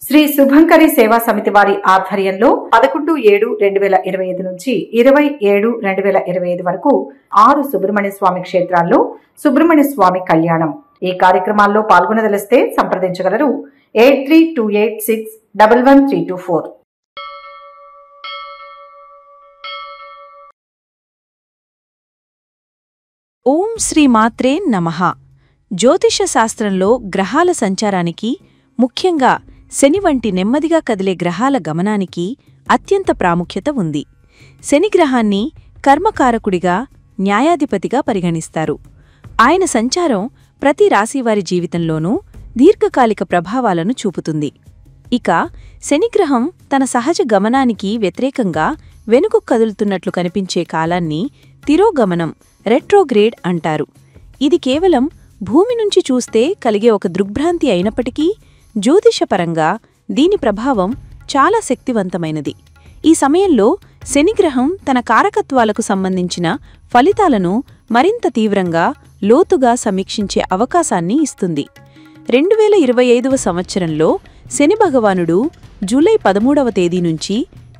శ్రీ శుభంకరి సేవా సమితి వారి ఆధ్వర్యంలో 11/7/2025 నుంచి 20/7/2025 వరకు 6 సుబ్రహ్మణ్య స్వామి క్షేత్రాల్లో సుబ్రహ్మణ్య స్వామి కళ్యాణం. ఈ కార్యక్రమాల్లో పాల్గొనదలిస్తే సంప్రదించగలరు 8328611324. ఓం శ్రీ మాత్రే నమః. జ్యోతిష శాస్త్రంలో గ్రహాల సంచారానికి, ముఖ్యంగా శని వంటి నెమ్మదిగా కదిలే గ్రహాల గమనానికి అత్యంత ప్రాముఖ్యత ఉంది. శనిగ్రహాన్ని కర్మకారకుడిగా, న్యాయాధిపతిగా పరిగణిస్తారు. ఆయన సంచారం ప్రతి రాశివారి జీవితంలోనూ దీర్ఘకాలిక ప్రభావాలను చూపుతుంది. ఇక శనిగ్రహం తన సహజ గమనానికి వ్యతిరేకంగా వెనుక కదులుతున్నట్లు కనిపించే కాలాన్ని తిరోగమనం, రెట్రోగ్రేడ్ అంటారు. ఇది కేవలం భూమి నుంచి చూస్తే కలిగే ఒక దృగ్భ్రాంతి అయినప్పటికీ జ్యోతిషపరంగా దీని ప్రభావం చాలా శక్తివంతమైనది. ఈ సమయంలో శనిగ్రహం తన కారకత్వాలకు సంబంధించిన ఫలితాలను మరింత తీవ్రంగా, లోతుగా సమీక్షించే అవకాశాన్ని ఇస్తుంది. 2025వ సంవత్సరంలో శని భగవానుడు జూలై 13వ తేదీ నుంచి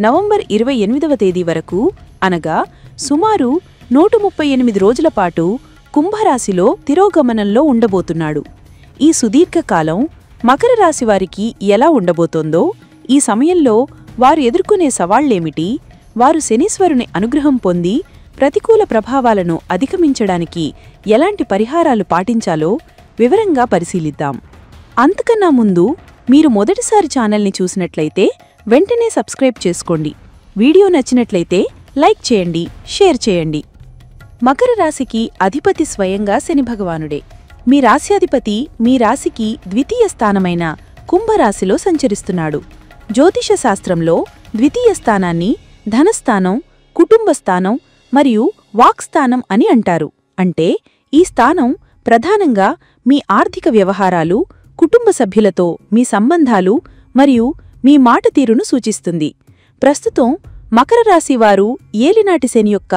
నవంబర్ 28వ తేదీ వరకు, అనగా సుమారు 138 రోజుల పాటు కుంభరాశిలో తిరోగమనంలో ఉండబోతున్నాడు. ఈ సుదీర్ఘకాలం మకర రాశివారికి ఎలా ఉండబోతోందో, ఈ సమయంలో వారు ఎదుర్కొనే సవాళ్లేమిటి, వారు శనీశ్వరుని అనుగ్రహం పొంది ప్రతికూల ప్రభావాలను అధిగమించడానికి ఎలాంటి పరిహారాలు పాటించాలో వివరంగా పరిశీలిద్దాం. అంతకన్నా ముందు మీరు మొదటిసారి ఛానల్ని చూసినట్లయితే వెంటనే సబ్స్క్రైబ్ చేసుకోండి. వీడియో నచ్చినట్లయితే లైక్ చేయండి, షేర్ చేయండి. మకర రాశికి అధిపతి స్వయంగా శని భగవానుడే. మీ రాశ్యాధిపతి మీ రాశికి ద్వితీయ స్థానమైన కుంభరాశిలో సంచరిస్తున్నాడు. జ్యోతిష శాస్త్రంలో ద్వితీయ స్థానాన్ని ధనస్థానం, కుటుంబస్థానం మరియు వాక్స్థానం అని అంటారు. అంటే ఈ స్థానం ప్రధానంగా మీ ఆర్థిక వ్యవహారాలు, కుటుంబ సభ్యులతో మీ సంబంధాలు మరియు మీ మాట తీరును సూచిస్తుంది. ప్రస్తుతం మకర రాశివారు ఏలినాటి శని యొక్క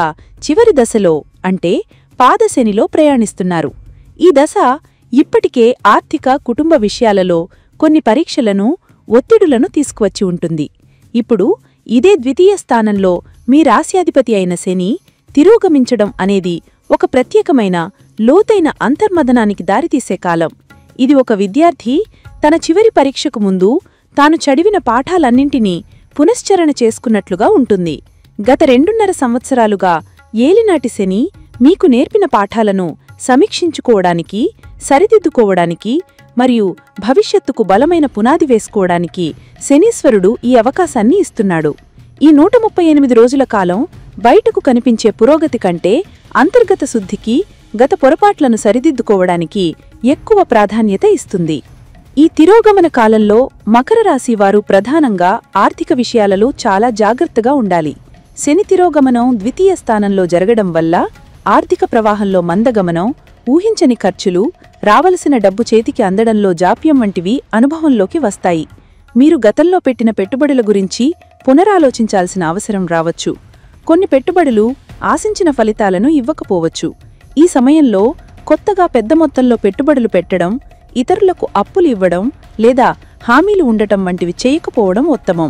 చివరి దశలో, అంటే పాదశనిలో ప్రయాణిస్తున్నారు. ఈ దశ ఇప్పటికే ఆర్థిక, కుటుంబ విషయాలలో కొన్ని పరీక్షలను, ఒత్తిడులను తీసుకువచ్చి ఉంటుంది. ఇప్పుడు ఇదే ద్వితీయ స్థానంలో మీ రాశ్యాధిపతి అయిన శని తిరోగమించడం అనేది ఒక ప్రత్యేకమైన, లోతైన అంతర్మథనానికి దారితీసే కాలం. ఇది ఒక విద్యార్థి తన చివరి పరీక్షకు ముందు తాను చదివిన పాఠాలన్నింటినీ పునశ్చరణ చేసుకున్నట్లుగా ఉంటుంది. గత 2.5 సంవత్సరాలుగా ఏలినాటి శని మీకు నేర్పిన పాఠాలను సమీక్షించుకోవడానికి, సరిదిద్దుకోవడానికి మరియు భవిష్యత్తుకు బలమైన పునాది వేసుకోవడానికి శనీశ్వరుడు ఈ అవకాశాన్ని ఇస్తున్నాడు. ఈ 138 రోజుల కాలం బయటకు కనిపించే పురోగతి కంటే అంతర్గత శుద్ధికి, గత పొరపాట్లను సరిదిద్దుకోవడానికి ఎక్కువ ప్రాధాన్యత ఇస్తుంది. ఈ తిరోగమన కాలంలో మకర రాశివారు ప్రధానంగా ఆర్థిక విషయాలలో చాలా జాగ్రత్తగా ఉండాలి. శని తిరోగమనం ద్వితీయ స్థానంలో జరగడం వల్ల ఆర్థిక ప్రవాహంలో మందగమనం, ఊహించని ఖర్చులు, రావలసిన డబ్బు చేతికి అందడంలో జాప్యం వంటివి అనుభవంలోకి వస్తాయి. మీరు గతంలో పెట్టిన పెట్టుబడుల గురించి పునరాలోచించాల్సిన అవసరం రావచ్చు. కొన్ని పెట్టుబడులు ఆశించిన ఫలితాలను ఇవ్వకపోవచ్చు. ఈ సమయంలో కొత్తగా పెద్ద మొత్తంలో పెట్టుబడులు పెట్టడం, ఇతరులకు అప్పులు ఇవ్వడం లేదా హామీలు ఉండటం వంటివి చేయకపోవడం ఉత్తమం.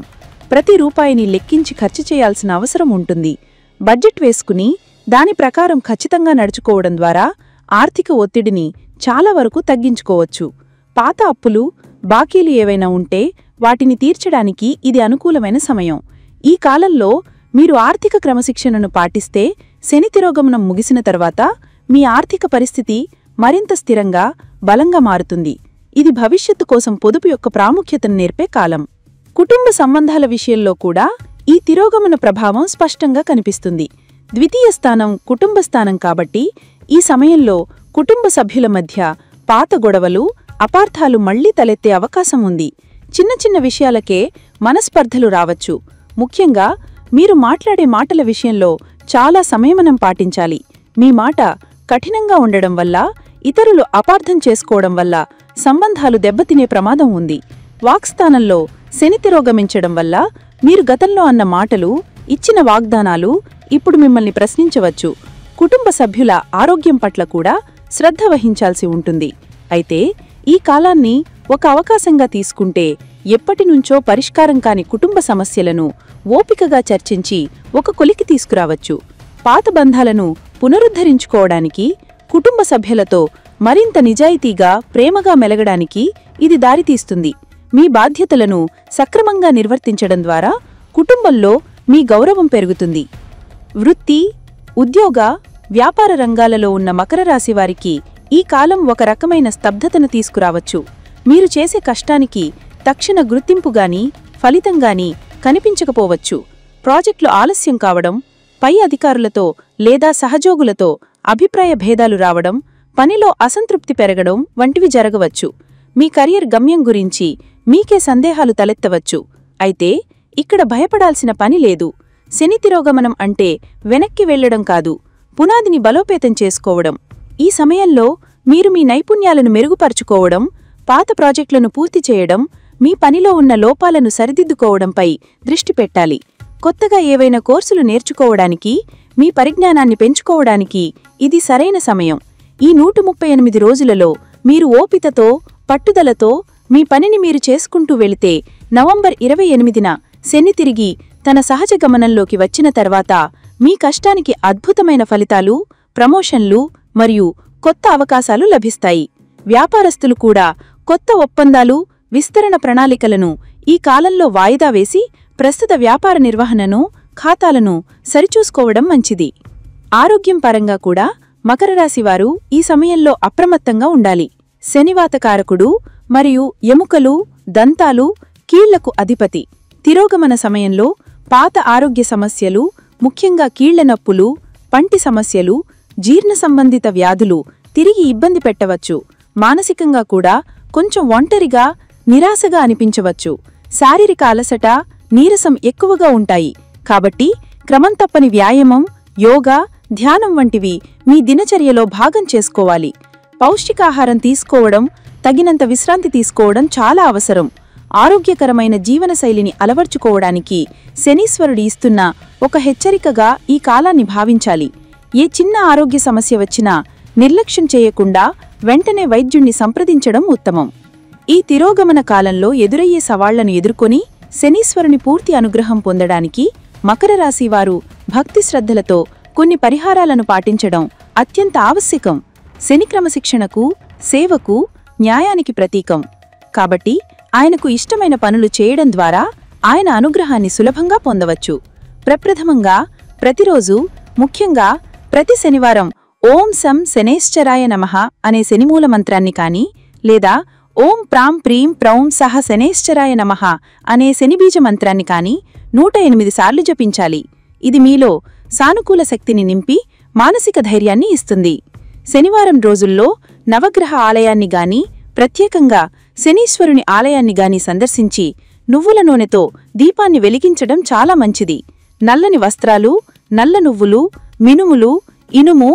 ప్రతి రూపాయిని లెక్కించి ఖర్చు చేయాల్సిన అవసరం ఉంటుంది. బడ్జెట్ వేసుకుని దాని ప్రకారం ఖచ్చితంగా నడుచుకోవడం ద్వారా ఆర్థిక ఒత్తిడిని చాలా వరకు తగ్గించుకోవచ్చు. పాత అప్పులు, బాకీలు ఏవైనా ఉంటే వాటిని తీర్చడానికి ఇది అనుకూలమైన సమయం. ఈ కాలంలో మీరు ఆర్థిక క్రమశిక్షణను పాటిస్తే శని తిరోగమనం ముగిసిన తర్వాత మీ ఆర్థిక పరిస్థితి మరింత స్థిరంగా, బలంగా మారుతుంది. ఇది భవిష్యత్తు కోసం పొదుపు యొక్క ప్రాముఖ్యతను నేర్పే కాలం. కుటుంబ సంబంధాల విషయంలో కూడా ఈ తిరోగమన ప్రభావం స్పష్టంగా కనిపిస్తుంది. ద్వితీయ స్థానం కుటుంబ స్థానం కాబట్టి ఈ సమయంలో కుటుంబ సభ్యుల మధ్య పాత గొడవలు, అపార్థాలు మళ్లీ తలెత్తే అవకాశం ఉంది. చిన్న చిన్న విషయాలకే మనస్పర్ధలు రావచ్చు. ముఖ్యంగా మీరు మాట్లాడే మాటల విషయంలో చాలా సంయమనం పాటించాలి. మీ మాట కఠినంగా ఉండడం వల్ల, ఇతరులు అపార్థం చేసుకోవడం వల్ల సంబంధాలు దెబ్బతినే ప్రమాదం ఉంది. వాక్స్థానంలో శని తిరోగమించడం వల్ల మీరు గతంలో అన్న మాటలు, ఇచ్చిన వాగ్దానాలు ఇప్పుడు మిమ్మల్ని ప్రశ్నించవచ్చు. కుటుంబ సభ్యుల ఆరోగ్యం పట్ల కూడా శ్రద్ధ వహించాల్సి ఉంటుంది. అయితే ఈ కాలాన్ని ఒక అవకాశంగా తీసుకుంటే ఎప్పటినుంచో పరిష్కారం కాని కుటుంబ సమస్యలను ఓపికగా చర్చించి ఒక కొలికి తీసుకురావచ్చు. పాత బంధాలను పునరుద్ధరించుకోవడానికి, కుటుంబ సభ్యులతో మరింత నిజాయితీగా, ప్రేమగా మెలగడానికి ఇది దారితీస్తుంది. మీ బాధ్యతలను సక్రమంగా నిర్వర్తించడం ద్వారా కుటుంబంలో మీ గౌరవం పెరుగుతుంది. వృత్తి, ఉద్యోగ, వ్యాపార రంగాలలో ఉన్న మకర రాశివారికి ఈ కాలం ఒక రకమైన స్తబ్దతను తీసుకురావచ్చు. మీరు చేసే కష్టానికి తక్షణ గుర్తింపుగాని, ఫలితంగాని కనిపించకపోవచ్చు. ప్రాజెక్టులు ఆలస్యం కావడం, పై అధికారులతో లేదా సహజోగులతో అభిప్రాయ భేదాలు రావడం, పనిలో అసంతృప్తి పెరగడం వంటివి జరగవచ్చు. మీ కెరీర్ గమ్యం గురించి మీకే సందేహాలు తలెత్తవచ్చు. అయితే ఇక్కడ భయపడాల్సిన పని లేదు. శని తిరోగమనం అంటే వెనక్కి వెళ్లడం కాదు, పునాదిని బలోపేతం చేసుకోవడం. ఈ సమయంలో మీరు మీ నైపుణ్యాలను మెరుగుపరుచుకోవడం, పాత ప్రాజెక్టులను పూర్తి చేయడం, మీ పనిలో ఉన్న లోపాలను సరిదిద్దుకోవడంపై దృష్టి పెట్టాలి. కొత్తగా ఏవైనా కోర్సులు నేర్చుకోవడానికి, మీ పరిజ్ఞానాన్ని పెంచుకోవడానికి ఇది సరైన సమయం. ఈ 138 రోజులలో మీరు ఓపికతో, పట్టుదలతో మీ పనిని మీరు చేసుకుంటూ వెళితే నవంబర్ 28న శని తిరిగి తన సహజ గమనంలోకి వచ్చిన తర్వాత మీ కష్టానికి అద్భుతమైన ఫలితాలు, ప్రమోషన్లు మరియు కొత్త అవకాశాలు లభిస్తాయి. వ్యాపారస్తులు కూడా కొత్త ఒప్పందాలు, విస్తరణ ప్రణాళికలను ఈ కాలంలో వాయిదా వేసి ప్రస్తుత వ్యాపార నిర్వహణను, ఖాతాలను సరిచూసుకోవడం మంచిది. ఆరోగ్యం పరంగా కూడా మకర రాశివారు ఈ సమయంలో అప్రమత్తంగా ఉండాలి. శనివాతకారకుడు మరియు ఎముకలు, దంతాలు, కీళ్లకు అధిపతి. తిరోగమన సమయంలో పాత ఆరోగ్య సమస్యలు, ముఖ్యంగా కీళ్ల నొప్పులు, పంటి సమస్యలు, జీర్ణ సంబంధిత వ్యాధులు తిరిగి ఇబ్బంది పెట్టవచ్చు. మానసికంగా కూడా కొంచెం ఒంటరిగా, నిరాశగా అనిపించవచ్చు. శారీరక అలసట, నీరసం ఎక్కువగా ఉంటాయి. కాబట్టి క్రమం తప్పని వ్యాయామం, యోగా, ధ్యానం వంటివి మీ దినచర్యలో భాగం చేసుకోవాలి. పౌష్టికాహారం తీసుకోవడం, తగినంత విశ్రాంతి తీసుకోవడం చాలా అవసరం. ఆరోగ్యకరమైన జీవనశైలిని అలవర్చుకోవడానికి శనీశ్వరుడు ఇస్తున్న ఒక హెచ్చరికగా ఈ కాలాన్ని భావించాలి. ఏ చిన్న ఆరోగ్య సమస్య వచ్చినా నిర్లక్ష్యం చేయకుండా వెంటనే వైద్యుణ్ణి సంప్రదించడం ఉత్తమం. ఈ తిరోగమన కాలంలో ఎదురయ్యే సవాళ్లను ఎదుర్కొని శనీశ్వరుని పూర్తి అనుగ్రహం పొందడానికి మకర రాశివారు భక్తి శ్రద్ధలతో కొన్ని పరిహారాలను పాటించడం అత్యంత ఆవశ్యకం. శని క్రమశిక్షణకు, సేవకు, న్యాయానికి ప్రతీకం. కాబట్టి ఆయనకు ఇష్టమైన పనులు చేయడం ద్వారా ఆయన అనుగ్రహాన్ని సులభంగా పొందవచ్చు. ప్రప్రథమంగా ప్రతిరోజు, ముఖ్యంగా ప్రతి శనివారం ఓం సం శనేశ్చరాయ నమః అనే శనిమూల మంత్రాన్ని కాని, లేదా ఓం ప్రాం ప్రీం ప్రౌం సహ శనేశ్చరాయ నమః అనే శనిబీజ మంత్రాన్ని కాని 108 సార్లు జపించాలి. ఇది మీలో సానుకూల శక్తిని నింపి మానసిక ధైర్యాన్ని ఇస్తుంది. శనివారం రోజుల్లో నవగ్రహ ఆలయాన్ని గాని, ప్రత్యేకంగా శనీశ్వరుని ఆలయాన్ని గాని సందర్శించి నువ్వుల నూనెతో దీపాన్ని వెలిగించడం చాలా మంచిది. నల్లని వస్త్రాలు, నల్ల నువ్వులు, మినుములు, ఇనుము,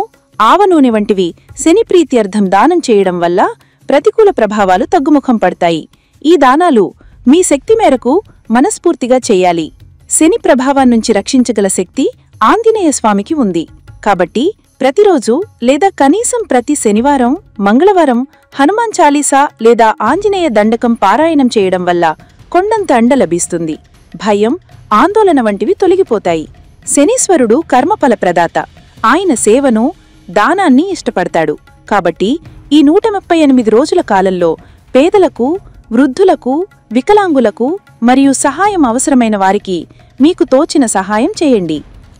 ఆవనూనె వంటివి శని ప్రీత్యర్థం దానం చేయడం వల్ల ప్రతికూల ప్రభావాలు తగ్గుముఖం పడతాయి. ఈ దానాలు మీ శక్తి మేరకు మనస్ఫూర్తిగా చెయ్యాలి. శని ప్రభావాన్నుంచి రక్షించగల శక్తి ఆంజనేయ స్వామికి ఉంది. కాబట్టి ప్రతిరోజు లేదా కనీసం ప్రతి శనివారం, మంగళవారం హనుమాన్ చాలీసా లేదా ఆంజనేయ దండకం పారాయణం చేయడం వల్ల కొండంత అండ లభిస్తుంది. భయం, ఆందోళన వంటివి తొలగిపోతాయి. శనీశ్వరుడు కర్మఫల ప్రదాత. ఆయన సేవను, దానాన్ని ఇష్టపడతాడు. కాబట్టి ఈ 138 రోజుల కాలంలో పేదలకు, వృద్ధులకు, వికలాంగులకు మరియు సహాయం అవసరమైన వారికి మీకు తోచిన సహాయం చేయండి.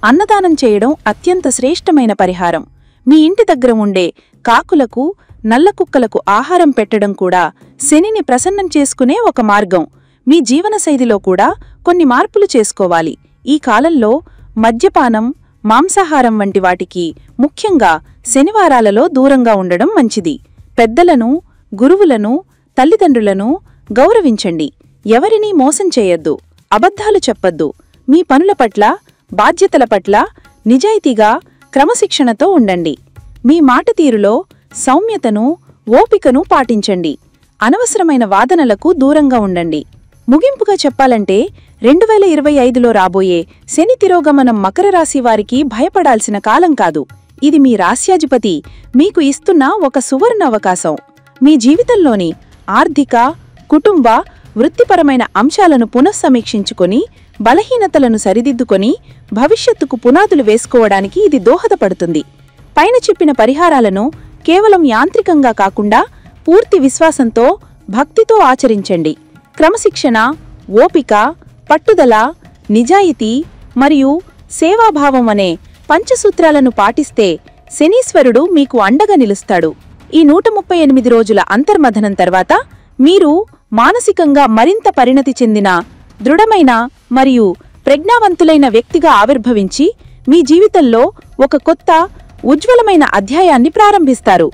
అన్నదానం చేయడం అత్యంత శ్రేష్టమైన పరిహారం. మీ ఇంటి దగ్గర ఉండే కాకులకు, నల్ల కుక్కలకు ఆహారం పెట్టడం కూడా శనిని ప్రసన్నం చేసుకునే ఒక మార్గం. మీ జీవనశైలిలో కూడా కొన్ని మార్పులు చేసుకోవాలి. ఈ కాలంలో మద్యపానం, మాంసాహారం వంటి వాటికి ముఖ్యంగా శనివారాలలో దూరంగా ఉండడం మంచిది. పెద్దలను, గురువులను, తల్లిదండ్రులను గౌరవించండి. ఎవరినీ మోసం చేయొద్దు, అబద్ధాలు చెప్పొద్దు. మీ పనుల పట్ల, బాధ్యతల పట్ల నిజాయితీగా, క్రమశిక్షణతో ఉండండి. మీ మాట తీరులో సౌమ్యతను, ఓపికను పాటించండి. అనవసరమైన వాదనలకు దూరంగా ఉండండి. ముగింపుగా చెప్పాలంటే 2025లో రాబోయే శని తిరోగమనం మకర రాశి వారికి భయపడాల్సిన కాలం కాదు. ఇది మీ రాశ్యాధిపతి మీకు ఇస్తున్న ఒక సువర్ణ అవకాశం. మీ జీవితంలోని ఆర్థిక, కుటుంబ, వృత్తిపరమైన అంశాలను పునఃసమీక్షించుకొని బలహీనతలను సరిదిద్దుకొని భవిష్యత్తుకు పునాదులు వేసుకోవడానికి ఇది దోహదపడుతుంది. పైన చెప్పిన పరిహారాలను కేవలం యాంత్రికంగా కాకుండా పూర్తి విశ్వాసంతో, భక్తితో ఆచరించండి. క్రమశిక్షణ, ఓపిక, పట్టుదల, నిజాయితీ మరియు సేవాభావం అనే పంచసూత్రాలను పాటిస్తే శనీశ్వరుడు మీకు అండగా నిలుస్తాడు. ఈ 138 రోజుల అంతర్మథనం తర్వాత మీరు మానసికంగా మరింత పరిణతి చెందిన, దృఢమైన మరియు ప్రజ్ఞావంతులైన వ్యక్తిగా ఆవిర్భవించి మీ జీవితంలో ఒక కొత్త, ఉజ్వలమైన అధ్యాయాన్ని ప్రారంభిస్తారు.